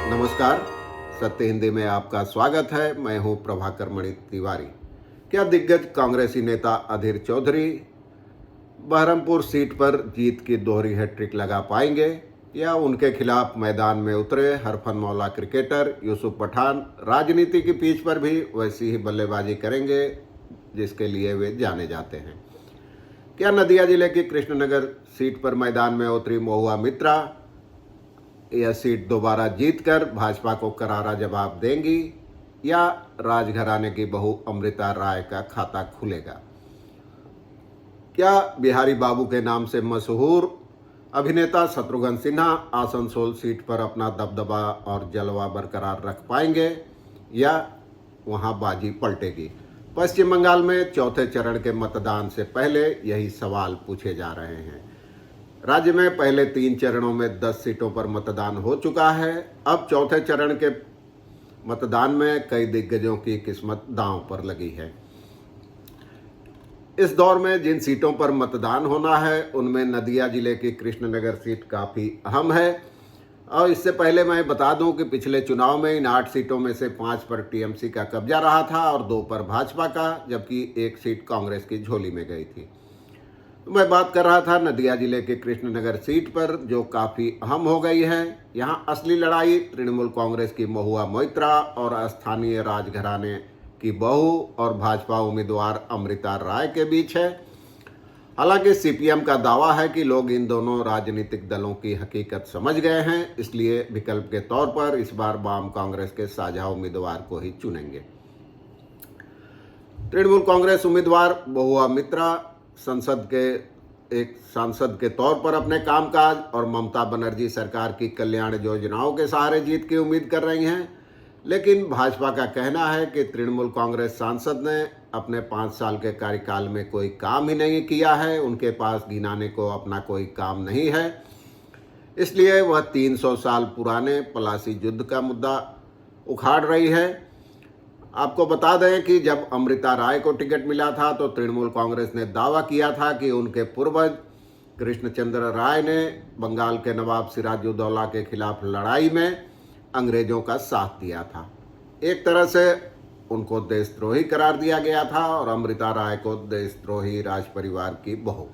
नमस्कार। सत्य हिंदी में आपका स्वागत है। मैं हूं प्रभाकर मणि तिवारी। क्या दिग्गज कांग्रेसी नेता अधीर चौधरी बहरमपुर सीट पर जीत की दोहरी हैट्रिक लगा पाएंगे या उनके खिलाफ मैदान में उतरे हरफनमौला क्रिकेटर यूसुफ पठान राजनीति की पिच पर भी वैसी ही बल्लेबाजी करेंगे जिसके लिए वे जाने जाते हैं? क्या नदिया जिले की कृष्णनगर सीट पर मैदान में उतरी महुआ मित्रा यह सीट दोबारा जीतकर भाजपा को करारा जवाब देंगी या राजघराने की बहू अमृता राय का खाता खुलेगा? क्या बिहारी बाबू के नाम से मशहूर अभिनेता शत्रुघ्न सिन्हा आसनसोल सीट पर अपना दबदबा और जलवा बरकरार रख पाएंगे या वहां बाजी पलटेगी? पश्चिम बंगाल में चौथे चरण के मतदान से पहले यही सवाल पूछे जा रहे हैं। राज्य में पहले 3 चरणों में 10 सीटों पर मतदान हो चुका है। अब चौथे चरण के मतदान में कई दिग्गजों की किस्मत दांव पर लगी है। इस दौर में जिन सीटों पर मतदान होना है उनमें नदिया जिले की कृष्णनगर सीट काफ़ी अहम है। और इससे पहले मैं बता दूं कि पिछले चुनाव में इन 8 सीटों में से 5 पर टीएमसी का कब्जा रहा था और 2 पर भाजपा का, जबकि 1 सीट कांग्रेस की झोली में गई थी। तो मैं बात कर रहा था नदिया जिले के कृष्णनगर सीट पर, जो काफ़ी अहम हो गई है। यहां असली लड़ाई तृणमूल कांग्रेस की महुआ मोइत्रा और स्थानीय राजघराने की बहू और भाजपा उम्मीदवार अमृता राय के बीच है। हालांकि सीपीएम का दावा है कि लोग इन दोनों राजनीतिक दलों की हकीकत समझ गए हैं, इसलिए विकल्प के तौर पर इस बार वाम कांग्रेस के साझा उम्मीदवार को ही चुनेंगे। तृणमूल कांग्रेस उम्मीदवार महुआ मित्रा संसद के एक सांसद के तौर पर अपने कामकाज और ममता बनर्जी सरकार की कल्याण योजनाओं के सहारे जीत की उम्मीद कर रही हैं। लेकिन भाजपा का कहना है कि तृणमूल कांग्रेस सांसद ने अपने 5 साल के कार्यकाल में कोई काम ही नहीं किया है, उनके पास गिनाने को अपना कोई काम नहीं है, इसलिए वह 300 साल पुराने पलासी युद्ध का मुद्दा उखाड़ रही है। आपको बता दें कि जब अमृता राय को टिकट मिला था तो तृणमूल कांग्रेस ने दावा किया था कि उनके पूर्वज कृष्णचंद्र राय ने बंगाल के नवाब सिराजुद्दौला के खिलाफ लड़ाई में अंग्रेजों का साथ दिया था। एक तरह से उनको देशद्रोही करार दिया गया था और अमृता राय को देशद्रोही राज परिवार की बहू।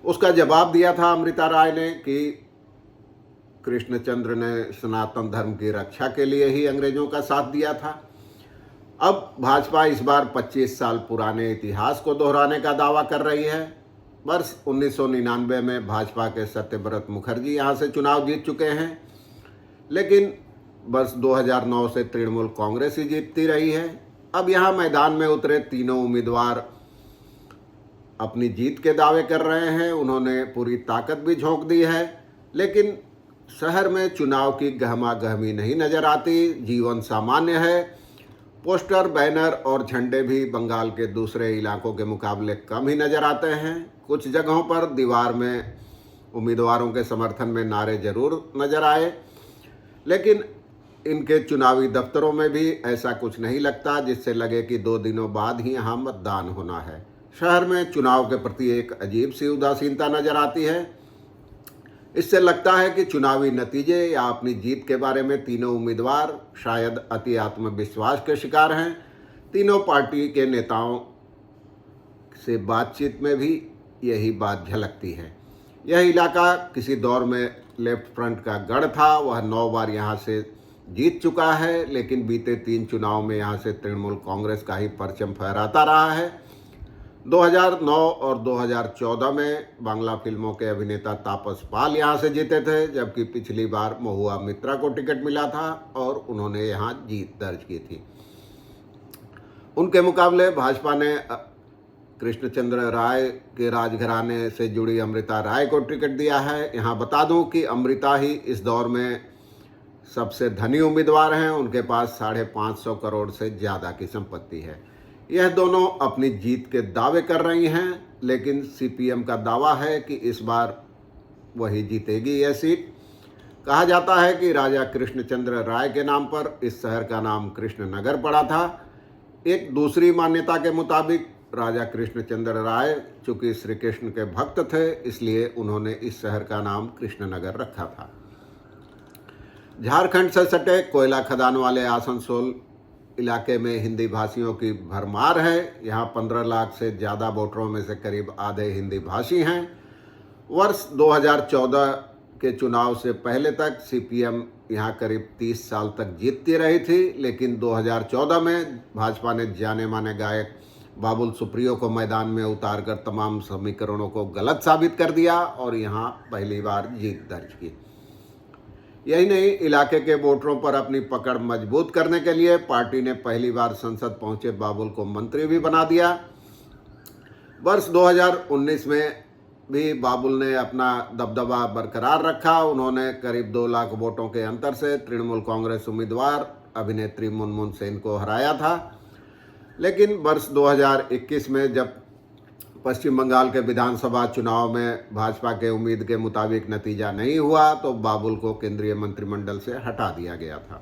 उसका जवाब दिया था अमृता राय ने कि कृष्णचंद्र ने सनातन धर्म की रक्षा के लिए ही अंग्रेजों का साथ दिया था। अब भाजपा इस बार 25 साल पुराने इतिहास को दोहराने का दावा कर रही है। वर्ष 1999 में भाजपा के सत्यव्रत मुखर्जी यहां से चुनाव जीत चुके हैं, लेकिन वर्ष 2009 से तृणमूल कांग्रेस ही जीतती रही है। अब यहां मैदान में उतरे तीनों उम्मीदवार अपनी जीत के दावे कर रहे हैं। उन्होंने पूरी ताकत भी झोंक दी है, लेकिन शहर में चुनाव की गहमा गहमी नहीं नजर आती। जीवन सामान्य है। पोस्टर, बैनर और झंडे भी बंगाल के दूसरे इलाकों के मुकाबले कम ही नजर आते हैं। कुछ जगहों पर दीवार में उम्मीदवारों के समर्थन में नारे जरूर नजर आए, लेकिन इनके चुनावी दफ्तरों में भी ऐसा कुछ नहीं लगता जिससे लगे कि 2 दिनों बाद ही यहाँ मतदान होना है। शहर में चुनाव के प्रति एक अजीब सी उदासीनता नजर आती है। इससे लगता है कि चुनावी नतीजे या अपनी जीत के बारे में तीनों उम्मीदवार शायद अति आत्मविश्वास के शिकार हैं। तीनों पार्टी के नेताओं से बातचीत में भी यही बात झलकती है। यह इलाका किसी दौर में लेफ्ट फ्रंट का गढ़ था। वह 9 बार यहाँ से जीत चुका है, लेकिन बीते 3 चुनाव में यहाँ से तृणमूल कांग्रेस का ही परचम फहराता रहा है। 2009 और 2014 में बांग्ला फिल्मों के अभिनेता तापस पाल यहाँ से जीते थे, जबकि पिछली बार महुआ मित्रा को टिकट मिला था और उन्होंने यहाँ जीत दर्ज की थी। उनके मुकाबले भाजपा ने कृष्णचंद्र राय के राजघराने से जुड़ी अमृता राय को टिकट दिया है। यहाँ बता दूं कि अमृता ही इस दौर में सबसे धनी उम्मीदवार हैं। उनके पास 550 करोड़ से ज़्यादा की संपत्ति है। यह दोनों अपनी जीत के दावे कर रही हैं, लेकिन सीपीएम का दावा है कि इस बार वही जीतेगी यह सीट। कहा जाता है कि राजा कृष्णचंद्र राय के नाम पर इस शहर का नाम कृष्णनगर पड़ा था। एक दूसरी मान्यता के मुताबिक राजा कृष्णचंद्र राय चूंकि श्री कृष्ण के भक्त थे, इसलिए उन्होंने इस शहर का नाम कृष्णनगर रखा था। झारखंड से सटे कोयला खदान वाले आसनसोल इलाके में हिंदी भाषियों की भरमार है। यहाँ 15 लाख से ज़्यादा वोटरों में से करीब आधे हिंदी भाषी हैं। वर्ष 2014 के चुनाव से पहले तक सीपीएम यहाँ करीब 30 साल तक जीतती रही थी, लेकिन 2014 में भाजपा ने जाने माने गायक बाबुल सुप्रियो को मैदान में उतारकर तमाम समीकरणों को गलत साबित कर दिया और यहाँ पहली बार जीत दर्ज की। यही नहीं, इलाके के वोटरों पर अपनी पकड़ मजबूत करने के लिए पार्टी ने पहली बार संसद पहुंचे बाबुल को मंत्री भी बना दिया। वर्ष 2019 में भी बाबुल ने अपना दबदबा बरकरार रखा। उन्होंने करीब 2 लाख वोटों के अंतर से तृणमूल कांग्रेस उम्मीदवार अभिनेत्री मुनमुन सेन को हराया था। लेकिन वर्ष 2021 में जब पश्चिम बंगाल के विधानसभा चुनाव में भाजपा के उम्मीद के मुताबिक नतीजा नहीं हुआ तो बाबुल को केंद्रीय मंत्रिमंडल से हटा दिया गया था।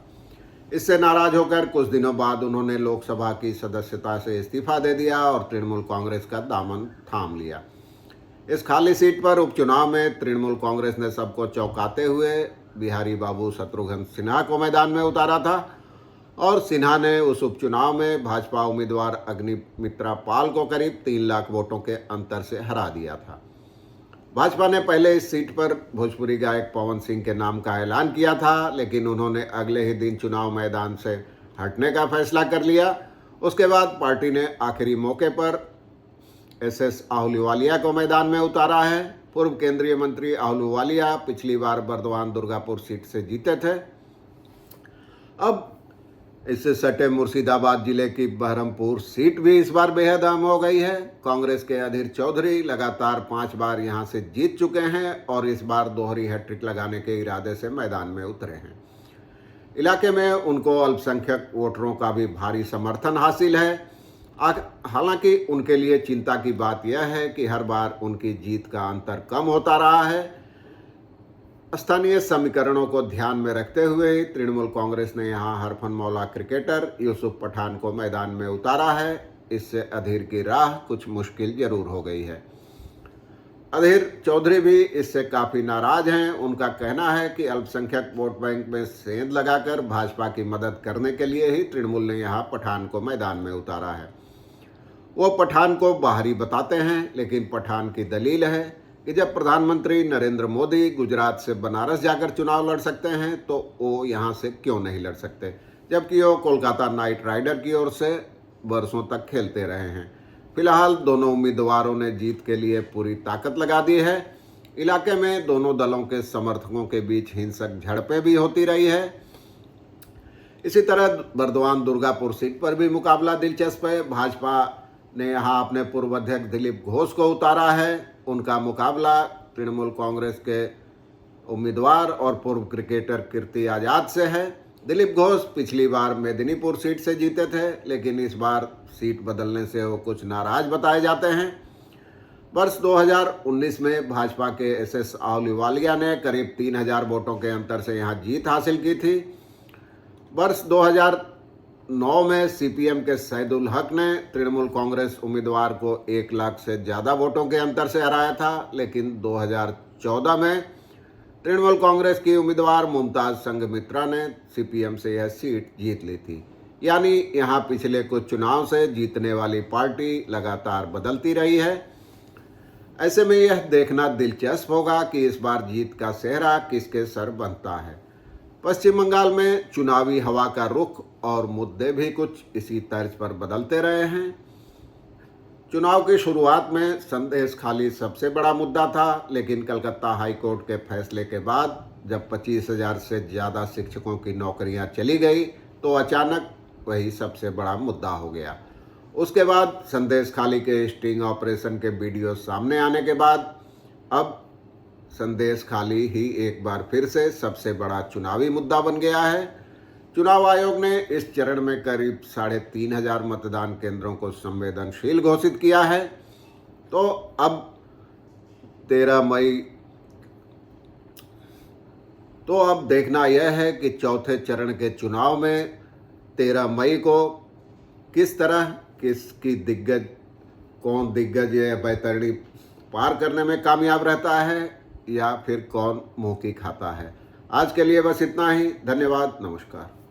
इससे नाराज होकर कुछ दिनों बाद उन्होंने लोकसभा की सदस्यता से इस्तीफा दे दिया और तृणमूल कांग्रेस का दामन थाम लिया। इस खाली सीट पर उपचुनाव में तृणमूल कांग्रेस ने सबको चौंकाते हुए बिहारी बाबू शत्रुघ्न सिन्हा को मैदान में उतारा था और सिन्हा ने उस उपचुनाव में भाजपा उम्मीदवार अग्निमित्रा पाल को करीब 3 लाख वोटों के अंतर से हरा दिया था। भाजपा ने पहले इस सीट पर भोजपुरी गायक पवन सिंह के नाम का ऐलान किया था, लेकिन उन्होंने अगले ही दिन चुनाव मैदान से हटने का फैसला कर लिया। उसके बाद पार्टी ने आखिरी मौके पर एसएस आहलूवालिया को मैदान में उतारा है। पूर्व केंद्रीय मंत्री आहलूवालिया पिछली बार बर्दवान दुर्गापुर सीट से जीते थे। अब इससे सटे मुर्शिदाबाद जिले की बहरमपुर सीट भी इस बार बेहद अहम हो गई है। कांग्रेस के अधीर चौधरी लगातार 5 बार यहां से जीत चुके हैं और इस बार दोहरी हैट्रिक लगाने के इरादे से मैदान में उतरे हैं। इलाके में उनको अल्पसंख्यक वोटरों का भी भारी समर्थन हासिल है। हालांकि उनके लिए चिंता की बात यह है कि हर बार उनकी जीत का अंतर कम होता रहा है। स्थानीय समीकरणों को ध्यान में रखते हुए तृणमूल कांग्रेस ने यहां हरफन मौला क्रिकेटर यूसुफ पठान को मैदान में उतारा है। इससे अधीर की राह कुछ मुश्किल जरूर हो गई है। अधीर चौधरी भी इससे काफ़ी नाराज हैं। उनका कहना है कि अल्पसंख्यक वोट बैंक में सेंध लगाकर भाजपा की मदद करने के लिए ही तृणमूल ने यहाँ पठान को मैदान में उतारा है। वो पठान को बाहरी बताते हैं, लेकिन पठान की दलील है कि जब प्रधानमंत्री नरेंद्र मोदी गुजरात से बनारस जाकर चुनाव लड़ सकते हैं तो वो यहाँ से क्यों नहीं लड़ सकते, जबकि वो कोलकाता नाइट राइडर की ओर से वर्षों तक खेलते रहे हैं। फिलहाल दोनों उम्मीदवारों ने जीत के लिए पूरी ताकत लगा दी है। इलाके में दोनों दलों के समर्थकों के बीच हिंसक झड़पें भी होती रही है। इसी तरह बर्दवान दुर्गापुर सीट पर भी मुकाबला दिलचस्प है। भाजपा ने यहाँ अपने पूर्व अध्यक्ष दिलीप घोष को उतारा है। उनका मुकाबला तृणमूल कांग्रेस के उम्मीदवार और पूर्व क्रिकेटर कीर्ति आजाद से है। दिलीप घोष पिछली बार मेदिनीपुर सीट से जीते थे, लेकिन इस बार सीट बदलने से वो कुछ नाराज बताए जाते हैं। वर्ष 2019 में भाजपा के एसएस आहलूवालिया ने करीब 3000 वोटों के अंतर से यहाँ जीत हासिल की थी। वर्ष 2009 में सीपीएम के सैदुल हक ने तृणमूल कांग्रेस उम्मीदवार को 1 लाख से ज़्यादा वोटों के अंतर से हराया था, लेकिन 2014 में तृणमूल कांग्रेस की उम्मीदवार मुमताज संघमित्रा ने सीपीएम से यह सीट जीत ली थी। यानी यहाँ पिछले कुछ चुनाव से जीतने वाली पार्टी लगातार बदलती रही है। ऐसे में यह देखना दिलचस्प होगा कि इस बार जीत का सेहरा किसके सर बनता है। पश्चिम बंगाल में चुनावी हवा का रुख और मुद्दे भी कुछ इसी तर्ज पर बदलते रहे हैं। चुनाव की शुरुआत में संदेश खाली सबसे बड़ा मुद्दा था, लेकिन कलकत्ता हाई कोर्ट के फैसले के बाद जब 25,000 से ज़्यादा शिक्षकों की नौकरियां चली गई तो अचानक वही सबसे बड़ा मुद्दा हो गया। उसके बाद संदेश खाली के स्टिंग ऑपरेशन के वीडियो सामने आने के बाद अब संदेश खाली ही एक बार फिर से सबसे बड़ा चुनावी मुद्दा बन गया है। चुनाव आयोग ने इस चरण में करीब 3,500 मतदान केंद्रों को संवेदनशील घोषित किया है। तो अब 13 मई तो अब देखना यह है कि चौथे चरण के चुनाव में 13 मई को किस तरह किसकी कौन दिग्गज या बैतरणी पार करने में कामयाब रहता है या फिर कौन मुंह की खाता है। आज के लिए बस इतना ही। धन्यवाद, नमस्कार।